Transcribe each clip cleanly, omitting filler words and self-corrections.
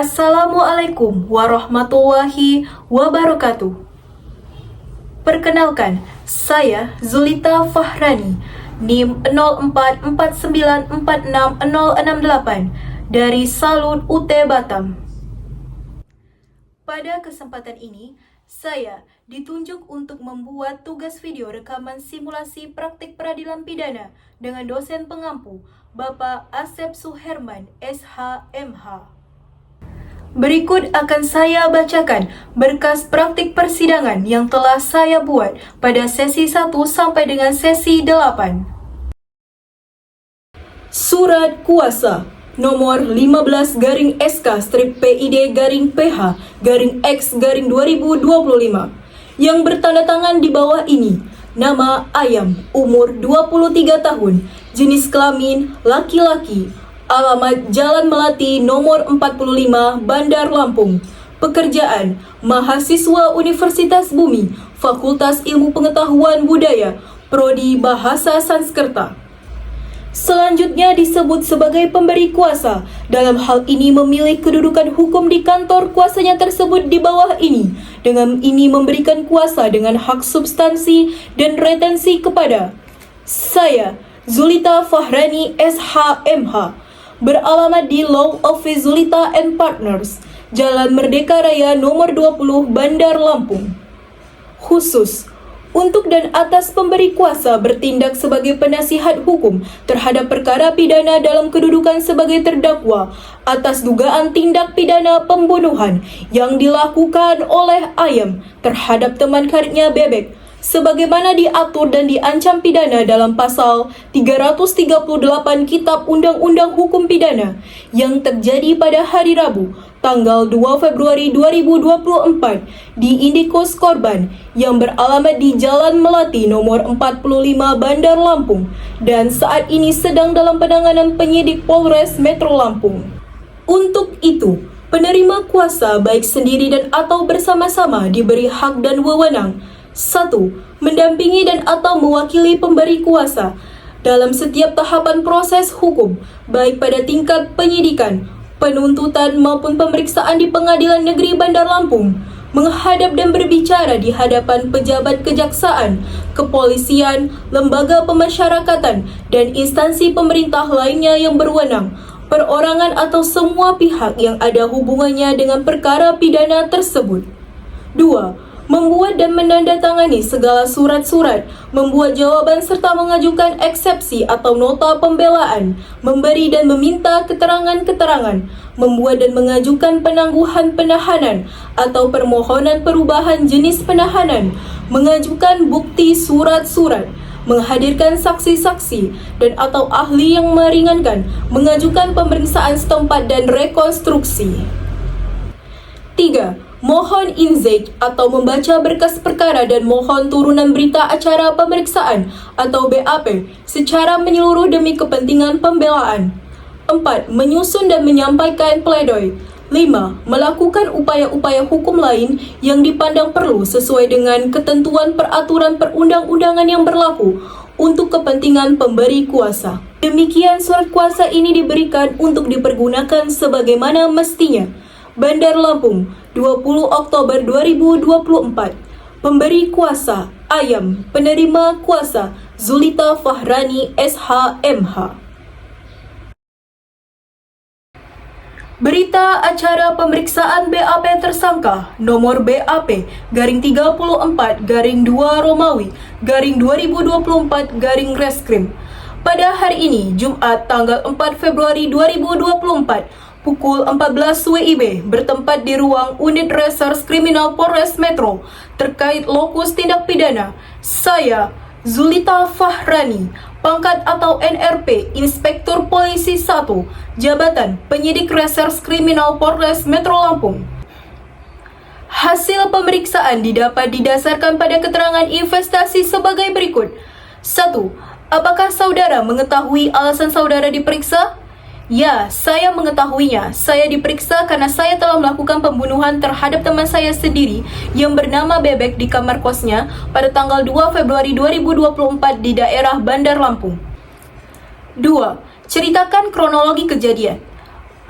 Assalamualaikum warahmatullahi wabarakatuh. Perkenalkan, saya Zulita Fahrani, NIM 0449466068 dari Salut UT Batam. Pada kesempatan ini, saya ditunjuk untuk membuat tugas video rekaman simulasi praktik peradilan pidana dengan dosen pengampu, Bapak Asep Suherman, SH.MH. Berikut akan saya bacakan berkas praktik persidangan yang telah saya buat pada sesi 1 sampai dengan sesi 8. Surat kuasa nomor 15-SK-PID-PH-X-2025 yang bertanda tangan di bawah ini. Nama Ayam, umur 23 tahun, jenis kelamin laki-laki. Alamat Jalan Melati nomor 45, Bandar Lampung. Pekerjaan, mahasiswa Universitas Bumi, Fakultas Ilmu Pengetahuan Budaya, Prodi Bahasa Sanskerta. Selanjutnya disebut sebagai pemberi kuasa. Dalam hal ini memilih kedudukan hukum di kantor kuasanya tersebut di bawah ini. Dengan ini memberikan kuasa dengan hak substansi dan retensi kepada saya, Zulita Fahrani, SH.MH. Beralamat di Law Office Zulita and Partners, Jalan Merdeka Raya nomor 20, Bandar Lampung. Khusus untuk dan atas pemberi kuasa bertindak sebagai penasihat hukum terhadap perkara pidana dalam kedudukan sebagai terdakwa atas dugaan tindak pidana pembunuhan yang dilakukan oleh Ayam terhadap teman karibnya Bebek, sebagaimana diatur dan diancam pidana dalam pasal 338 Kitab Undang-Undang Hukum Pidana yang terjadi pada hari Rabu, tanggal 2 Februari 2024 di Indikos korban yang beralamat di Jalan Melati nomor 45 Bandar Lampung dan saat ini sedang dalam penanganan penyidik Polres Metro Lampung. Untuk itu, penerima kuasa baik sendiri dan atau bersama-sama diberi hak dan wewenang 1. Mendampingi dan atau mewakili pemberi kuasa dalam setiap tahapan proses hukum, baik pada tingkat penyidikan, penuntutan maupun pemeriksaan di Pengadilan Negeri Bandar Lampung, menghadap dan berbicara di hadapan pejabat kejaksaan, kepolisian, lembaga pemasyarakatan, dan instansi pemerintah lainnya yang berwenang, perorangan atau semua pihak yang ada hubungannya dengan perkara pidana tersebut. 2. Membuat dan menandatangani segala surat-surat, membuat jawaban serta mengajukan eksepsi atau nota pembelaan, memberi dan meminta keterangan-keterangan, membuat dan mengajukan penangguhan penahanan atau permohonan perubahan jenis penahanan, mengajukan bukti surat-surat, menghadirkan saksi-saksi dan atau ahli yang meringankan, mengajukan pemeriksaan setempat dan rekonstruksi. 3. Mohon inzaj atau membaca berkas perkara dan mohon turunan berita acara pemeriksaan atau BAP secara menyeluruh demi kepentingan pembelaan. 4. Menyusun dan menyampaikan pledoi. 5. Melakukan upaya-upaya hukum lain yang dipandang perlu sesuai dengan ketentuan peraturan perundang-undangan yang berlaku untuk kepentingan pemberi kuasa. Demikian surat kuasa ini diberikan untuk dipergunakan sebagaimana mestinya. Bandar Lampung, 20 Oktober 2024. Pemberi kuasa Ayam, penerima kuasa Zulita Fahrani, SH.MH. Berita acara pemeriksaan BAP tersangka nomor BAP garing 34 garing 2 Romawi garing 2024 garing Reskrim pada hari ini Jumat tanggal 4 Februari 2024 pukul 14 WIB bertempat di ruang Unit Reserse Kriminal Polres Metro terkait lokus tindak pidana. Saya, Zulita Fahrani, pangkat atau NRP, Inspektur Polisi 1, Jabatan Penyidik Reserse Kriminal Polres Metro Lampung. Hasil pemeriksaan didapat didasarkan pada keterangan investasi sebagai berikut. 1. Apakah saudara mengetahui alasan saudara diperiksa? Ya, saya mengetahuinya. Saya diperiksa karena saya telah melakukan pembunuhan terhadap teman saya sendiri yang bernama Bebek di kamar kosnya pada tanggal 2 Februari 2024 di daerah Bandar Lampung. 2. Ceritakan kronologi kejadian.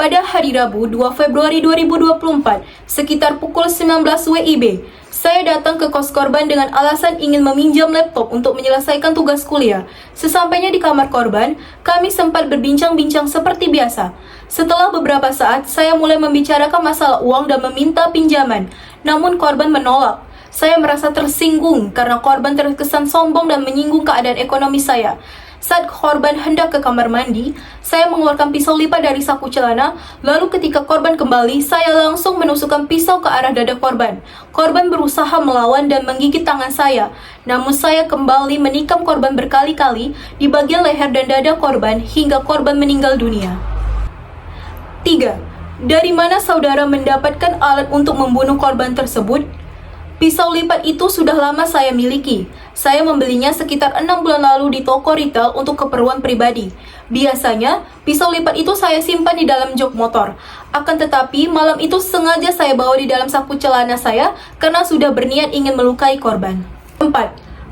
pada hari Rabu 2 Februari 2024 sekitar pukul 19 WIB. Saya datang ke kos korban dengan alasan ingin meminjam laptop untuk menyelesaikan tugas kuliah. Sesampainya di kamar korban, kami sempat berbincang-bincang seperti biasa. Setelah beberapa saat, saya mulai membicarakan masalah uang dan meminta pinjaman. Namun korban menolak. Saya merasa tersinggung karena korban terkesan sombong dan menyinggung keadaan ekonomi saya. Saat korban hendak ke kamar mandi, saya mengeluarkan pisau lipat dari saku celana, lalu ketika korban kembali, saya langsung menusukkan pisau ke arah dada korban. Korban berusaha melawan dan menggigit tangan saya, namun saya kembali menikam korban berkali-kali di bagian leher dan dada korban hingga korban meninggal dunia. 3. Dari mana saudara mendapatkan alat untuk membunuh korban tersebut? Pisau lipat itu sudah lama saya miliki. Saya membelinya sekitar 6 bulan lalu di toko retail untuk keperluan pribadi. Biasanya, pisau lipat itu saya simpan di dalam jok motor. Akan tetapi, malam itu sengaja saya bawa di dalam saku celana saya karena sudah berniat ingin melukai korban. 4.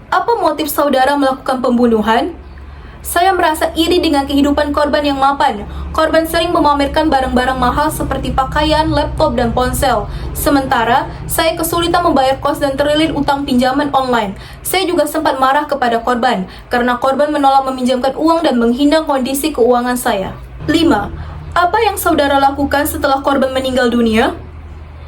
Apa motif saudara melakukan pembunuhan? Saya merasa iri dengan kehidupan korban yang mapan. Korban sering memamerkan barang-barang mahal seperti pakaian, laptop, dan ponsel. Sementara, saya kesulitan membayar kos dan terlilit utang pinjaman online. Saya juga sempat marah kepada korban, karena korban menolak meminjamkan uang dan menghina kondisi keuangan saya. 5. Apa yang saudara lakukan setelah korban meninggal dunia?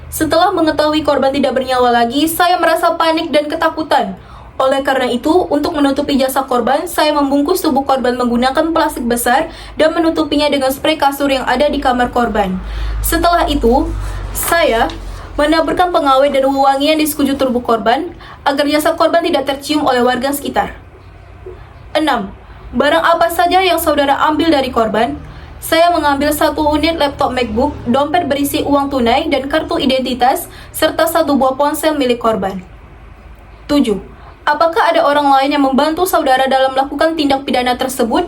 Setelah mengetahui korban tidak bernyawa lagi, saya merasa panik dan ketakutan. Oleh karena itu, untuk menutupi jasad korban, saya membungkus tubuh korban menggunakan plastik besar dan menutupinya dengan spray kasur yang ada di kamar korban. Setelah itu, saya menaburkan pengawet dan wewangian di sekujur tubuh korban agar jasad korban tidak tercium oleh warga sekitar. 6. Barang apa saja yang saudara ambil dari korban? Saya mengambil 1 unit laptop MacBook, dompet berisi uang tunai dan kartu identitas, serta 1 buah ponsel milik korban. 7. Apakah ada orang lain yang membantu saudara dalam melakukan tindak pidana tersebut?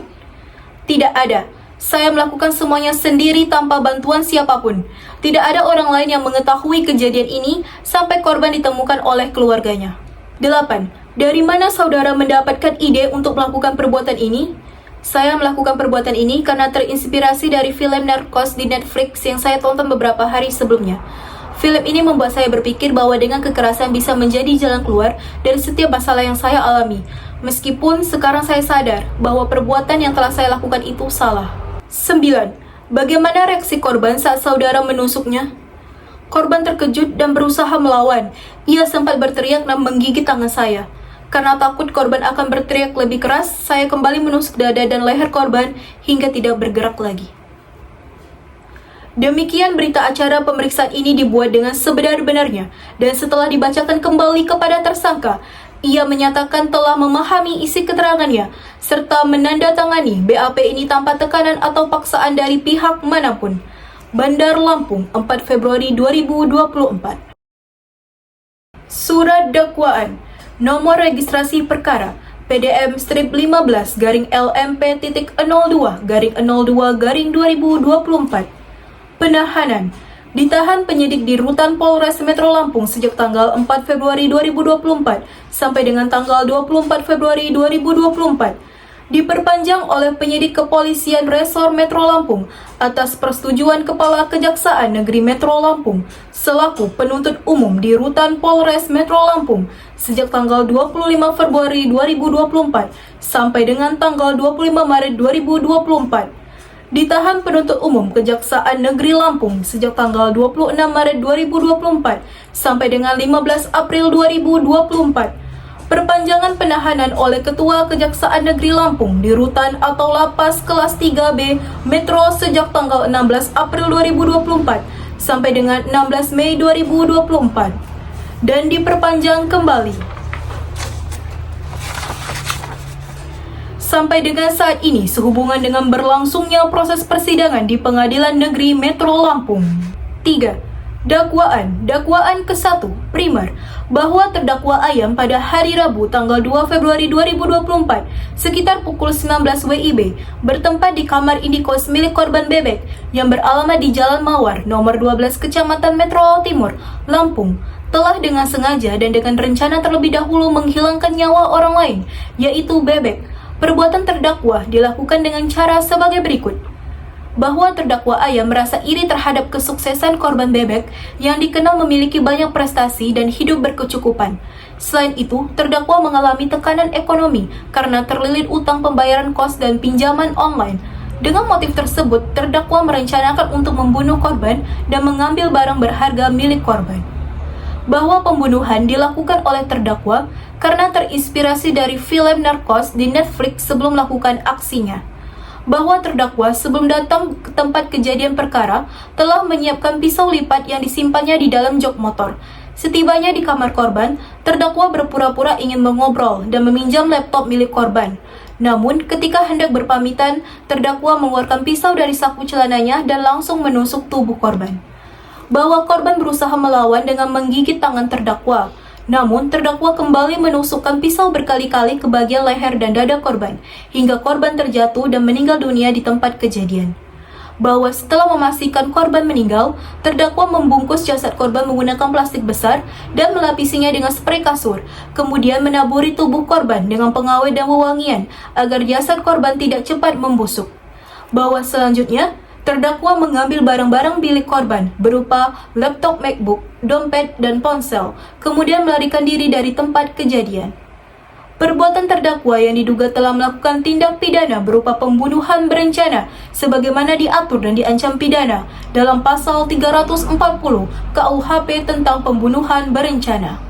Tidak ada. Saya melakukan semuanya sendiri tanpa bantuan siapapun. Tidak ada orang lain yang mengetahui kejadian ini sampai korban ditemukan oleh keluarganya. 8. Dari mana saudara mendapatkan ide untuk melakukan perbuatan ini? Saya melakukan perbuatan ini karena terinspirasi dari film Narcos di Netflix yang saya tonton beberapa hari sebelumnya. Film ini membuat saya berpikir bahwa dengan kekerasan bisa menjadi jalan keluar dari setiap masalah yang saya alami. Meskipun sekarang saya sadar bahwa perbuatan yang telah saya lakukan itu salah. 9. Bagaimana reaksi korban saat saudara menusuknya? Korban terkejut dan berusaha melawan. Ia sempat berteriak dan menggigit tangan saya. Karena takut korban akan berteriak lebih keras, saya kembali menusuk dada dan leher korban hingga tidak bergerak lagi. Demikian berita acara pemeriksaan ini dibuat dengan sebenar-benarnya, dan setelah dibacakan kembali kepada tersangka, ia menyatakan telah memahami isi keterangannya, serta menandatangani BAP ini tanpa tekanan atau paksaan dari pihak manapun. Bandar Lampung, 4 Februari 2024. Surat Dakwaan, Nomor Registrasi Perkara, PDM strip 15-LMP.02-02-2024. Penahanan. Ditahan penyidik di Rutan Polres Metro Lampung sejak tanggal 4 Februari 2024 sampai dengan tanggal 24 Februari 2024. Diperpanjang oleh penyidik kepolisian Resor Metro Lampung atas persetujuan Kepala Kejaksaan Negeri Metro Lampung selaku penuntut umum di Rutan Polres Metro Lampung sejak tanggal 25 Februari 2024 sampai dengan tanggal 25 Maret 2024. Ditahan penuntut umum Kejaksaan Negeri Lampung sejak tanggal 26 Maret 2024 sampai dengan 15 April 2024. Perpanjangan penahanan oleh Ketua Kejaksaan Negeri Lampung di Rutan atau Lapas Kelas 3B Metro sejak tanggal 16 April 2024 sampai dengan 16 Mei 2024 dan diperpanjang kembali sampai dengan saat ini sehubungan dengan berlangsungnya proses persidangan di Pengadilan Negeri Metro Lampung. 3. Dakwaan ke-1 primer bahwa terdakwa Ayam pada hari Rabu tanggal 2 Februari 2024 sekitar pukul 19 WIB bertempat di kamar indikos milik korban bebek yang beralamat di Jalan Mawar nomor 12 Kecamatan Metro Timur, Lampung telah dengan sengaja dan dengan rencana terlebih dahulu menghilangkan nyawa orang lain, yaitu bebek. Perbuatan terdakwa dilakukan dengan cara sebagai berikut. bahwa terdakwa Ayam merasa iri terhadap kesuksesan korban bebek yang dikenal memiliki banyak prestasi dan hidup berkecukupan. Selain itu, terdakwa mengalami tekanan ekonomi karena terlilit utang pembayaran kos dan pinjaman online. Dengan motif tersebut, terdakwa merencanakan untuk membunuh korban dan mengambil barang berharga milik korban. Bahwa pembunuhan dilakukan oleh terdakwa karena terinspirasi dari film Narcos di Netflix sebelum melakukan aksinya. Bahwa terdakwa sebelum datang ke tempat kejadian perkara telah menyiapkan pisau lipat yang disimpannya di dalam jok motor. Setibanya di kamar korban, terdakwa berpura-pura ingin mengobrol dan meminjam laptop milik korban. Namun, ketika hendak berpamitan, terdakwa mengeluarkan pisau dari saku celananya dan langsung menusuk tubuh korban. Bahwa korban berusaha melawan dengan menggigit tangan terdakwa. Namun, terdakwa kembali menusukkan pisau berkali-kali ke bagian leher dan dada korban, hingga korban terjatuh dan meninggal dunia di tempat kejadian. Bahwa setelah memastikan korban meninggal, terdakwa membungkus jasad korban menggunakan plastik besar dan melapisinya dengan spray kasur, kemudian menaburi tubuh korban dengan pengawet dan wewangian agar jasad korban tidak cepat membusuk. Bahwa selanjutnya, terdakwa mengambil barang-barang milik korban berupa laptop MacBook, dompet, dan ponsel, kemudian melarikan diri dari tempat kejadian. Perbuatan terdakwa yang diduga telah melakukan tindak pidana berupa pembunuhan berencana sebagaimana diatur dan diancam pidana dalam pasal 340 KUHP tentang pembunuhan berencana.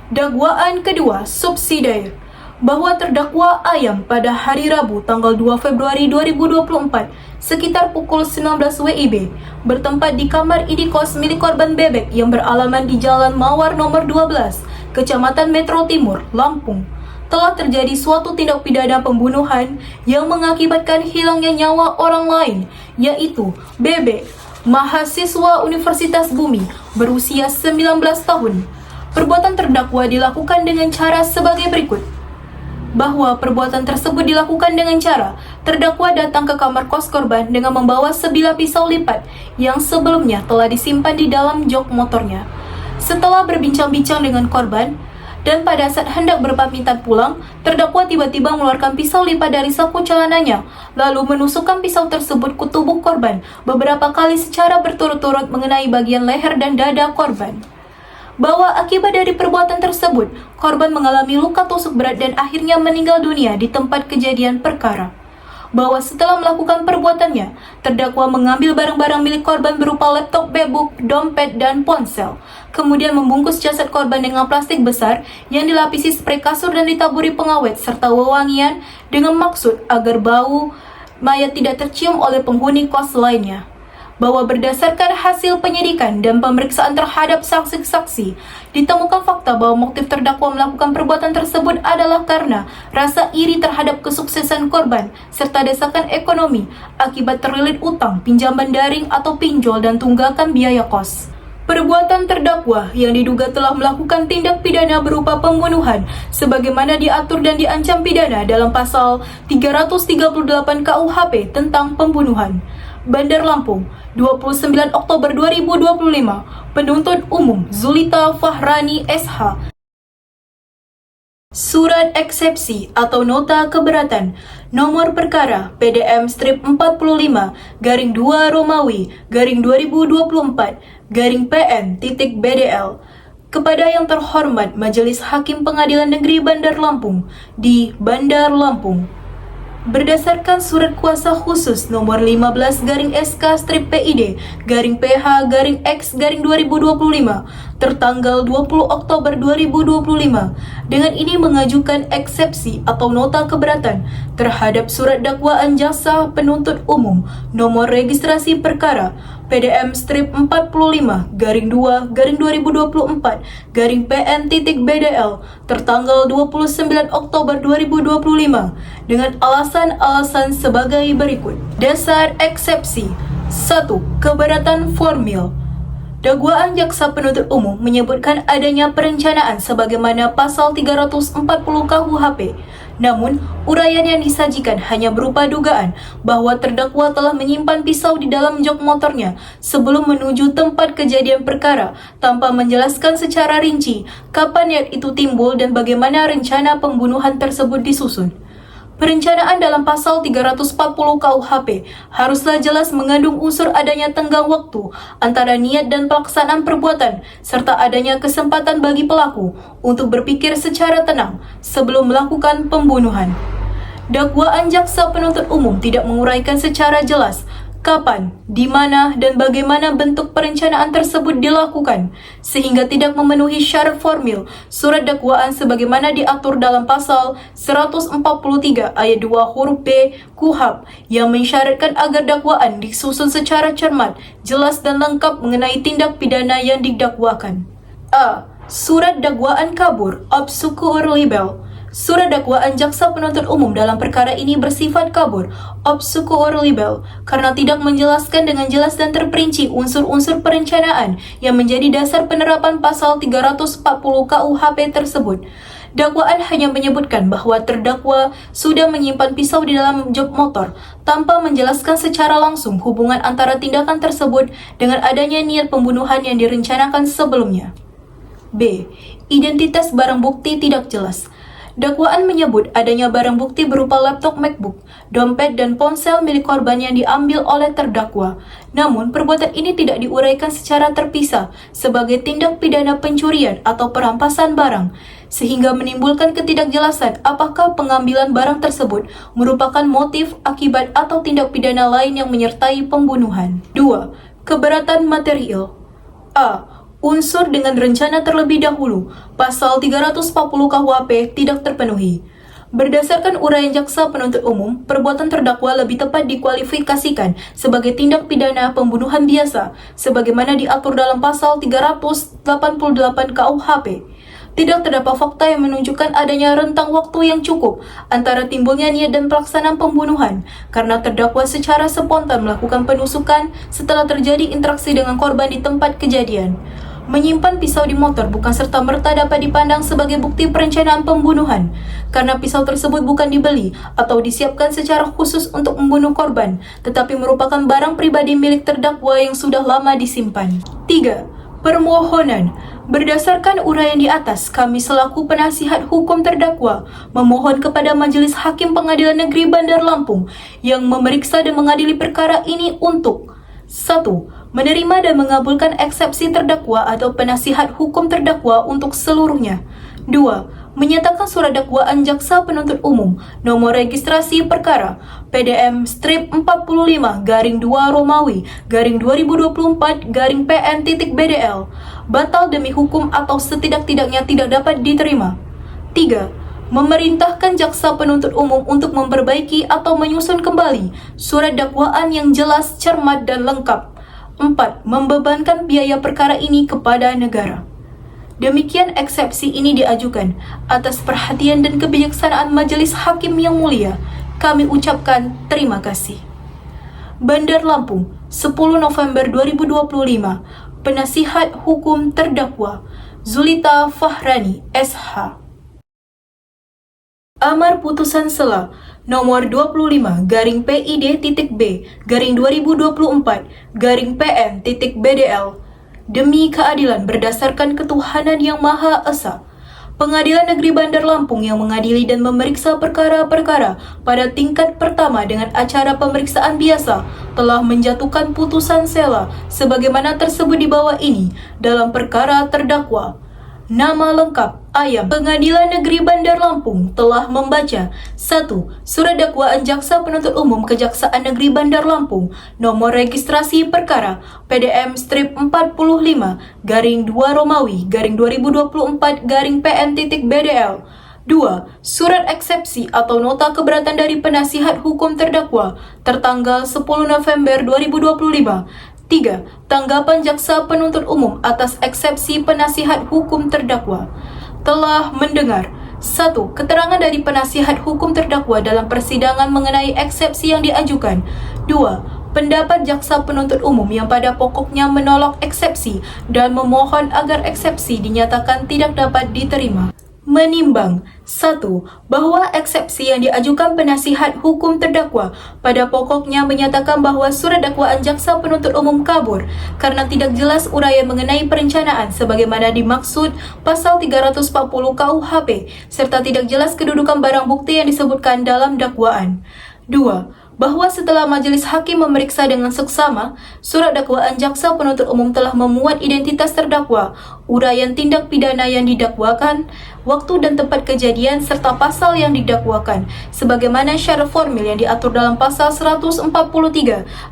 Dakwaan kedua, subsidiar. Bahwa terdakwa Ayam pada hari Rabu tanggal 2 Februari 2024 sekitar pukul 19 WIB bertempat di kamar indikos milik korban bebek yang beralaman di Jalan Mawar nomor 12, Kecamatan Metro Timur, Lampung. Telah terjadi suatu tindak pidana pembunuhan yang mengakibatkan hilangnya nyawa orang lain, yaitu Bebek, mahasiswa Universitas Bumi, berusia 19 tahun. Perbuatan terdakwa dilakukan dengan cara sebagai berikut. Bahwa perbuatan tersebut dilakukan dengan cara terdakwa datang ke kamar kos korban dengan membawa sebilah pisau lipat yang sebelumnya telah disimpan di dalam jok motornya. Setelah berbincang-bincang dengan korban, dan pada saat hendak berpamitan pulang, terdakwa tiba-tiba mengeluarkan pisau lipat dari saku celananya, lalu menusukkan pisau tersebut ke tubuh korban beberapa kali secara berturut-turut mengenai bagian leher dan dada korban. Bahwa akibat dari perbuatan tersebut, korban mengalami luka tusuk berat dan akhirnya meninggal dunia di tempat kejadian perkara. Bahwa setelah melakukan perbuatannya, terdakwa mengambil barang-barang milik korban berupa laptop MacBook, dompet, dan ponsel. Kemudian membungkus jasad korban dengan plastik besar yang dilapisi spray kasur dan ditaburi pengawet serta wewangian dengan maksud agar bau mayat tidak tercium oleh penghuni kos lainnya. Bahwa berdasarkan hasil penyidikan dan pemeriksaan terhadap saksi-saksi, ditemukan fakta bahwa motif terdakwa melakukan perbuatan tersebut adalah karena rasa iri terhadap kesuksesan korban serta desakan ekonomi akibat terlilit utang, pinjaman daring atau pinjol dan tunggakan biaya kos. Perbuatan terdakwa yang diduga telah melakukan tindak pidana berupa pembunuhan sebagaimana diatur dan diancam pidana dalam pasal 338 KUHP tentang pembunuhan. Bandar Lampung, 29 Oktober 2025, Penuntut Umum Zulita Fahrani SH. Surat eksepsi atau nota keberatan nomor perkara PDM strip 45 garing 2 Romawi garing 2024 garing PN titik BDL kepada yang terhormat Majelis Hakim Pengadilan Negeri Bandar Lampung di Bandar Lampung. Berdasarkan surat kuasa khusus nomor 15 garing SK strip PID garing PH garing X garing 2025 tertanggal 20 Oktober 2025 dengan ini mengajukan eksepsi atau nota keberatan terhadap surat dakwaan jaksa penuntut umum nomor registrasi perkara PDM strip 45 garing 2 garing 2024 garing PN titik BDL tertanggal 29 Oktober 2025 dengan alasan sebagai berikut. Dasar eksepsi 1. Keberatan formil. Dakwaan jaksa penuntut umum menyebutkan adanya perencanaan sebagaimana pasal 340 KUHP. Namun, uraian yang disajikan hanya berupa dugaan bahwa terdakwa telah menyimpan pisau di dalam jok motornya sebelum menuju tempat kejadian perkara tanpa menjelaskan secara rinci kapan niat itu timbul dan bagaimana rencana pembunuhan tersebut disusun. Perencanaan dalam pasal 340 KUHP haruslah jelas mengandung unsur adanya tenggang waktu antara niat dan pelaksanaan perbuatan, serta adanya kesempatan bagi pelaku untuk berpikir secara tenang sebelum melakukan pembunuhan. Dakwaan jaksa penuntut umum tidak menguraikan secara jelas kapan, di mana, dan bagaimana bentuk perencanaan tersebut dilakukan, sehingga tidak memenuhi syarat formil surat dakwaan sebagaimana diatur dalam pasal 143 ayat 2 huruf B KUHP yang mensyaratkan agar dakwaan disusun secara cermat, jelas dan lengkap mengenai tindak pidana yang didakwakan. A. Surat dakwaan kabur obscur libel. Surat dakwaan jaksa penuntut umum dalam perkara ini bersifat kabur obscur libel karena tidak menjelaskan dengan jelas dan terperinci unsur-unsur perencanaan yang menjadi dasar penerapan pasal 340 KUHP tersebut. Dakwaan hanya menyebutkan bahwa terdakwa sudah menyimpan pisau di dalam jok motor tanpa menjelaskan secara langsung hubungan antara tindakan tersebut dengan adanya niat pembunuhan yang direncanakan sebelumnya. B. Identitas barang bukti tidak jelas. Dakwaan menyebut adanya barang bukti berupa laptop MacBook, dompet, dan ponsel milik korban yang diambil oleh terdakwa. Namun, perbuatan ini tidak diuraikan secara terpisah sebagai tindak pidana pencurian atau perampasan barang, sehingga menimbulkan ketidakjelasan apakah pengambilan barang tersebut merupakan motif, akibat, atau tindak pidana lain yang menyertai pembunuhan. 2. Keberatan material. A. Unsur dengan rencana terlebih dahulu, pasal 340 KUHP tidak terpenuhi. Berdasarkan uraian jaksa penuntut umum, perbuatan terdakwa lebih tepat dikualifikasikan sebagai tindak pidana pembunuhan biasa, sebagaimana diatur dalam pasal 388 KUHP. Tidak terdapat fakta yang menunjukkan adanya rentang waktu yang cukup antara timbulnya niat dan pelaksanaan pembunuhan, karena terdakwa secara spontan melakukan penusukan setelah terjadi interaksi dengan korban di tempat kejadian. Menyimpan pisau di motor bukan serta-merta dapat dipandang sebagai bukti perencanaan pembunuhan, karena pisau tersebut bukan dibeli atau disiapkan secara khusus untuk membunuh korban, tetapi merupakan barang pribadi milik terdakwa yang sudah lama disimpan. 3. Permohonan. Berdasarkan uraian di atas, kami selaku penasihat hukum terdakwa memohon kepada Majelis Hakim Pengadilan Negeri Bandar Lampung yang memeriksa dan mengadili perkara ini untuk 1. Menerima dan mengabulkan eksepsi terdakwa atau penasihat hukum terdakwa untuk seluruhnya. 2. Menyatakan surat dakwaan jaksa penuntut umum nomor registrasi perkara PDM strip 45 garing 2 Romawi garing 2024 garing PN titik BDL batal demi hukum atau setidak-tidaknya tidak dapat diterima. 3. Memerintahkan jaksa penuntut umum untuk memperbaiki atau menyusun kembali surat dakwaan yang jelas, cermat, dan lengkap. 4. Membebankan biaya perkara ini kepada negara. Demikian eksepsi ini diajukan atas perhatian dan kebijaksanaan Majelis Hakim yang mulia. Kami ucapkan terima kasih. Bandar Lampung, 10 November 2025. Penasihat Hukum Terdakwa Zulita Fahrani, SH. Amar Putusan Sela nomor 25 garing PID.B garing 2024 garing PN titik BDL demi keadilan berdasarkan ketuhanan yang Maha Esa. Pengadilan Negeri Bandar Lampung yang mengadili dan memeriksa perkara-perkara pada tingkat pertama dengan acara pemeriksaan biasa telah menjatuhkan putusan sela sebagaimana tersebut di bawah ini dalam perkara terdakwa. Nama lengkap Ayam. Pengadilan Negeri Bandar Lampung telah membaca 1. Surat dakwaan jaksa penuntut umum Kejaksaan Negeri Bandar Lampung nomor registrasi perkara PDM strip 45 garing 2 Romawi garing 2024 garing PN titik BDL. 2. Surat eksepsi atau nota keberatan dari penasihat hukum terdakwa tertanggal 10 November 2025. 3. Tanggapan jaksa penuntut umum atas eksepsi penasihat hukum terdakwa. Telah mendengar 1. Keterangan dari penasihat hukum terdakwa dalam persidangan mengenai eksepsi yang diajukan. 2. Pendapat jaksa penuntut umum yang pada pokoknya menolak eksepsi dan memohon agar eksepsi dinyatakan tidak dapat diterima. menimbang 1. Bahwa eksepsi yang diajukan penasihat hukum terdakwa pada pokoknya menyatakan bahwa surat dakwaan jaksa penuntut umum kabur karena tidak jelas uraian mengenai perencanaan sebagaimana dimaksud pasal 340 KUHP serta tidak jelas kedudukan barang bukti yang disebutkan dalam dakwaan. 2. Bahwa setelah majelis hakim memeriksa dengan seksama, surat dakwaan jaksa penuntut umum telah memuat identitas terdakwa, uraian tindak pidana yang didakwakan, waktu dan tempat kejadian serta pasal yang didakwakan, sebagaimana syarat formil yang diatur dalam pasal 143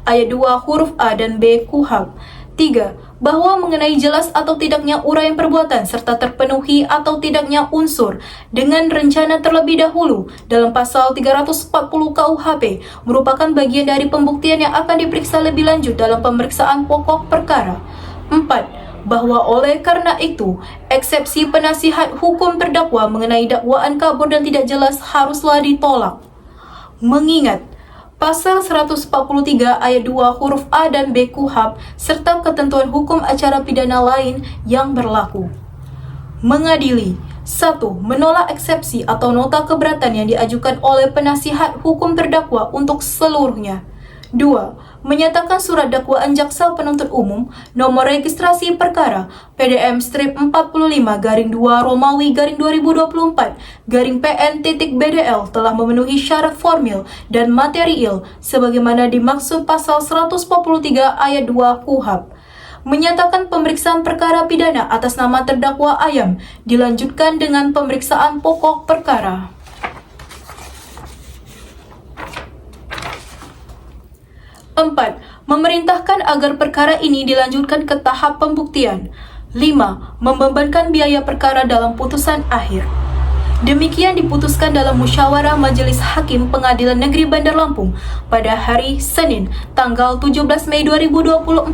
ayat 2 huruf A dan B KUHP. 3. Bahwa mengenai jelas atau tidaknya uraian perbuatan serta terpenuhi atau tidaknya unsur dengan rencana terlebih dahulu dalam pasal 340 KUHP merupakan bagian dari pembuktian yang akan diperiksa lebih lanjut dalam pemeriksaan pokok perkara. 4. Bahwa oleh karena itu, eksepsi penasihat hukum terdakwa mengenai dakwaan kabur dan tidak jelas haruslah ditolak. Mengingat Pasal 143 ayat 2 huruf A dan B KUHP serta ketentuan hukum acara pidana lain yang berlaku. Mengadili 1. Menolak eksepsi atau nota keberatan yang diajukan oleh penasihat hukum terdakwa untuk seluruhnya. 2. Menyatakan surat dakwaan jaksa penuntut umum nomor registrasi perkara PDM strip 45-2 Romawi 2024 PN.BDL telah memenuhi syarat formil dan material sebagaimana dimaksud pasal 143 ayat 2 KUHP. Menyatakan pemeriksaan perkara pidana atas nama terdakwa Ayam dilanjutkan dengan pemeriksaan pokok perkara. 4. Memerintahkan agar perkara ini dilanjutkan ke tahap pembuktian. 5. Membebankan biaya perkara dalam putusan akhir. Demikian diputuskan dalam musyawarah Majelis Hakim Pengadilan Negeri Bandar Lampung pada hari Senin, tanggal 17 Mei 2024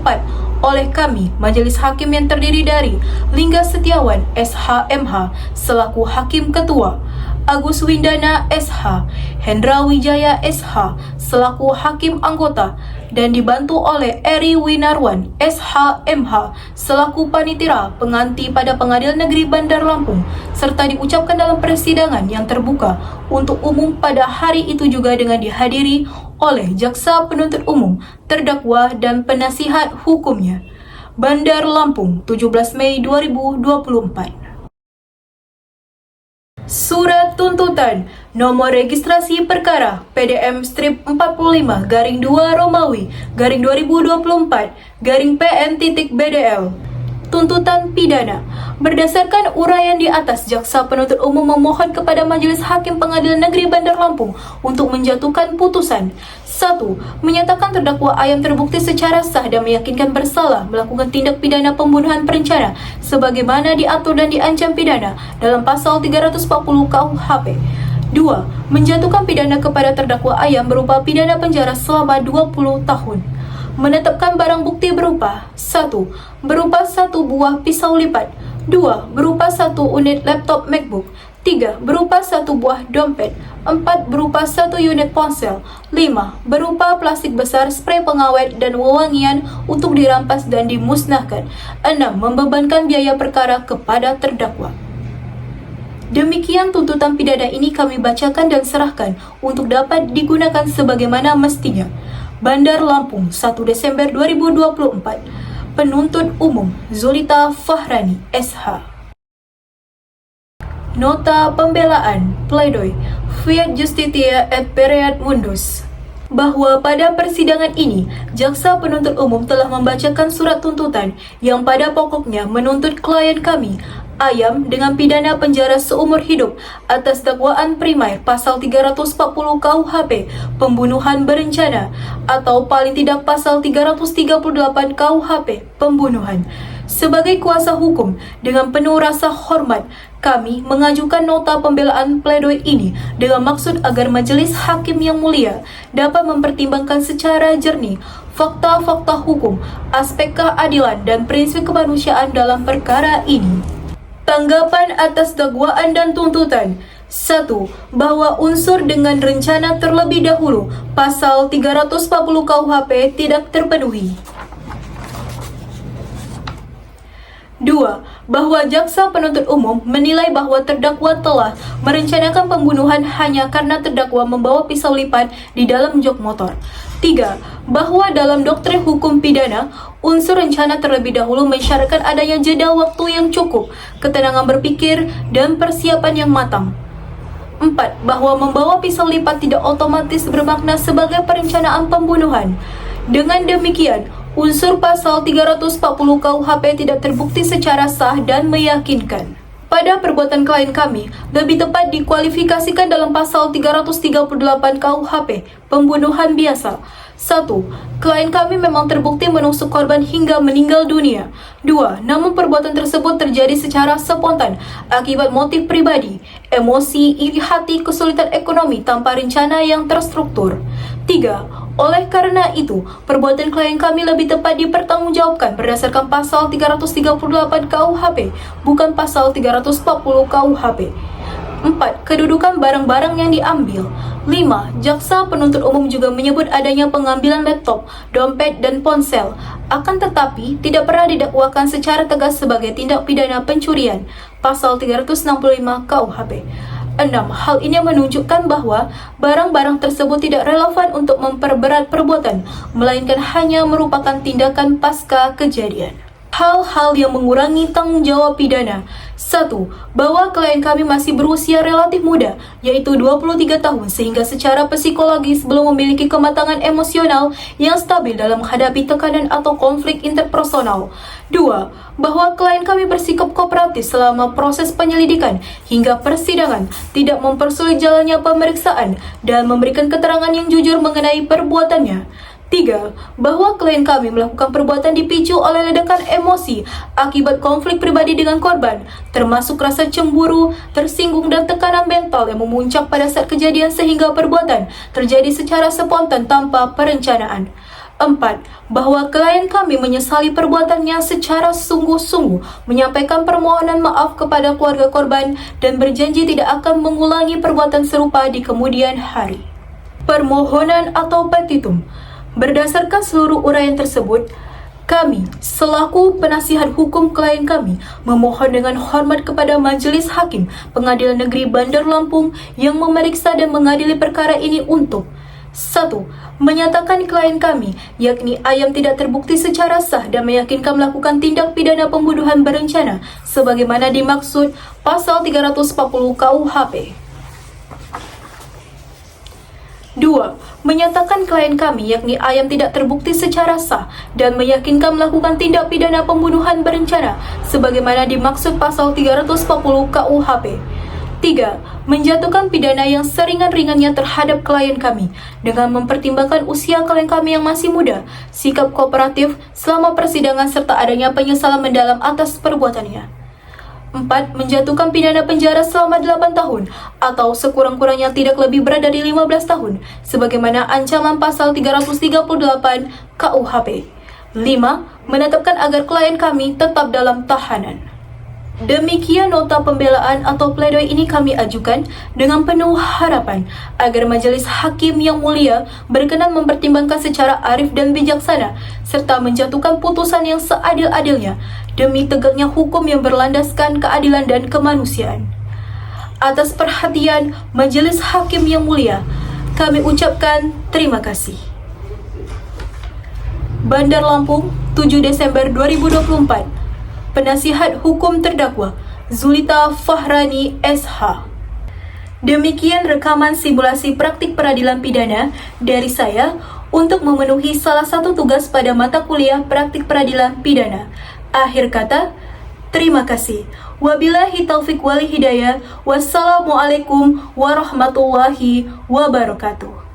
oleh kami, Majelis Hakim yang terdiri dari Lingga Setiawan, SH.MH, selaku Hakim Ketua, Agus Windana, SH, Hendra Wijaya, SH, selaku Hakim Anggota, dan dibantu oleh Eri Winarwan, SH.MH, selaku Panitera Penganti pada Pengadilan Negeri Bandar Lampung, serta diucapkan dalam persidangan yang terbuka untuk umum pada hari itu juga dengan dihadiri oleh Jaksa Penuntut Umum, terdakwa dan penasihat hukumnya. Bandar Lampung, 17 Mei 2024. Surat tuntutan nomor registrasi perkara PDM strip 45-2 Romawi 2024 PN.BDL. Tuntutan pidana. Berdasarkan uraian di atas, Jaksa Penuntut Umum memohon kepada Majelis Hakim Pengadilan Negeri Bandar Lampung untuk menjatuhkan putusan. 1. Menyatakan terdakwa Ayam terbukti secara sah dan meyakinkan bersalah melakukan tindak pidana pembunuhan berencana sebagaimana diatur dan diancam pidana dalam pasal 340 KUHP. 2. Menjatuhkan pidana kepada terdakwa Ayam berupa pidana penjara selama 20 tahun. Menetapkan barang bukti berupa 1. Berupa 1 buah pisau lipat. 2. Berupa 1 unit laptop MacBook. 3. Berupa 1 buah dompet. 4. Berupa 1 unit ponsel. 5. Berupa plastik besar, spray pengawet dan wewangian untuk dirampas dan dimusnahkan. 6. Membebankan biaya perkara kepada terdakwa. Demikian tuntutan pidana ini kami bacakan dan serahkan untuk dapat digunakan sebagaimana mestinya. Bandar Lampung, 1 Desember 2024. Penuntut Umum Zulita Fahrani, SH. Nota Pembelaan Pledoi Fiat Justitia et Pereat Mundus. Bahwa pada persidangan ini, Jaksa Penuntut Umum telah membacakan surat tuntutan yang pada pokoknya menuntut klien kami, Ayam, dengan pidana penjara seumur hidup atas dakwaan primer pasal 340 KUHP pembunuhan berencana atau paling tidak pasal 338 KUHP pembunuhan. Sebagai kuasa hukum, dengan penuh rasa hormat, kami mengajukan nota pembelaan pledoi ini dengan maksud agar Majelis Hakim yang mulia dapat mempertimbangkan secara jernih fakta-fakta hukum, aspek keadilan dan prinsip kemanusiaan dalam perkara ini. Tanggapan atas dakwaan dan tuntutan. 1. Bahwa unsur dengan rencana terlebih dahulu pasal 340 KUHP tidak terpenuhi. 2. 2. Bahwa jaksa penuntut umum menilai bahwa terdakwa telah merencanakan pembunuhan hanya karena terdakwa membawa pisau lipat di dalam jok motor. 3. Bahwa dalam doktrin hukum pidana, unsur rencana terlebih dahulu mensyaratkan adanya jeda waktu yang cukup, ketenangan berpikir, dan persiapan yang matang. 4. Bahwa membawa pisau lipat tidak otomatis bermakna sebagai perencanaan pembunuhan. Dengan demikian, unsur pasal 340 KUHP tidak terbukti secara sah dan meyakinkan. Pada perbuatan klien kami, lebih tepat dikualifikasikan dalam pasal 338 KUHP, pembunuhan biasa. 1. Klien kami memang terbukti menusuk korban hingga meninggal dunia. 2. Namun perbuatan tersebut terjadi secara spontan akibat motif pribadi, emosi, iri hati, kesulitan ekonomi tanpa rencana yang terstruktur. 3. Oleh karena itu, perbuatan klien kami lebih tepat dipertanggungjawabkan berdasarkan pasal 338 KUHP, bukan pasal 340 KUHP. 4. Kedudukan barang-barang yang diambil. 5. Jaksa penuntut umum juga menyebut adanya pengambilan laptop, dompet, dan ponsel. Akan tetapi, tidak pernah didakwakan secara tegas sebagai tindak pidana pencurian, pasal 365 KUHP. 6. Hal ini menunjukkan bahwa barang-barang tersebut tidak relevan untuk memperberat perbuatan, melainkan hanya merupakan tindakan pasca kejadian. Hal-hal yang mengurangi tanggung jawab pidana. 1. Bahwa klien kami masih berusia relatif muda, yaitu 23 tahun, sehingga secara psikologis belum memiliki kematangan emosional yang stabil dalam menghadapi tekanan atau konflik interpersonal. 2. Bahwa klien kami bersikap kooperatif selama proses penyelidikan hingga persidangan, tidak mempersulit jalannya pemeriksaan, dan memberikan keterangan yang jujur mengenai perbuatannya. 3. Bahwa klien kami melakukan perbuatan dipicu oleh ledakan emosi akibat konflik pribadi dengan korban, termasuk rasa cemburu, tersinggung, dan tekanan mental yang memuncak pada saat kejadian sehingga perbuatan terjadi secara spontan tanpa perencanaan. 4. Bahwa klien kami menyesali perbuatannya secara sungguh-sungguh, menyampaikan permohonan maaf kepada keluarga korban, dan berjanji tidak akan mengulangi perbuatan serupa di kemudian hari. Permohonan atau petitum. Berdasarkan seluruh uraian tersebut, kami, selaku penasihat hukum klien kami, memohon dengan hormat kepada Majelis Hakim Pengadilan Negeri Bandar Lampung yang memeriksa dan mengadili perkara ini untuk 1. Menyatakan klien kami, yakni Ayam, tidak terbukti secara sah dan meyakinkan melakukan tindak pidana pembunuhan berencana sebagaimana dimaksud pasal 340 KUHP. 2. Menyatakan klien kami, yakni Ayam, tidak terbukti secara sah dan meyakinkan melakukan tindak pidana pembunuhan berencana sebagaimana dimaksud pasal 340 KUHP. 3. Menjatuhkan pidana yang seringan-ringannya terhadap klien kami dengan mempertimbangkan usia klien kami yang masih muda, sikap kooperatif selama persidangan, serta adanya penyesalan mendalam atas perbuatannya. 4. Menjatuhkan pidana penjara selama 8 tahun atau sekurang-kurangnya tidak lebih berat dari 15 tahun sebagaimana ancaman pasal 338 KUHP. 5. Menetapkan agar klien kami tetap dalam tahanan. Demikian nota pembelaan atau pledoi ini kami ajukan dengan penuh harapan agar Majelis Hakim yang mulia berkenan mempertimbangkan secara arif dan bijaksana serta menjatuhkan putusan yang seadil-adilnya demi tegaknya hukum yang berlandaskan keadilan dan kemanusiaan. Atas perhatian Majelis Hakim yang mulia, kami ucapkan terima kasih. Bandar Lampung, 7 Desember 2024. Penasihat Hukum Terdakwa Zulita Fahrani SH. Demikian rekaman simulasi praktik peradilan pidana dari saya untuk memenuhi salah satu tugas pada mata kuliah praktik peradilan pidana. Akhir kata, terima kasih. Wabillahi taufik wal hidayah. Wassalamualaikum warahmatullahi wabarakatuh.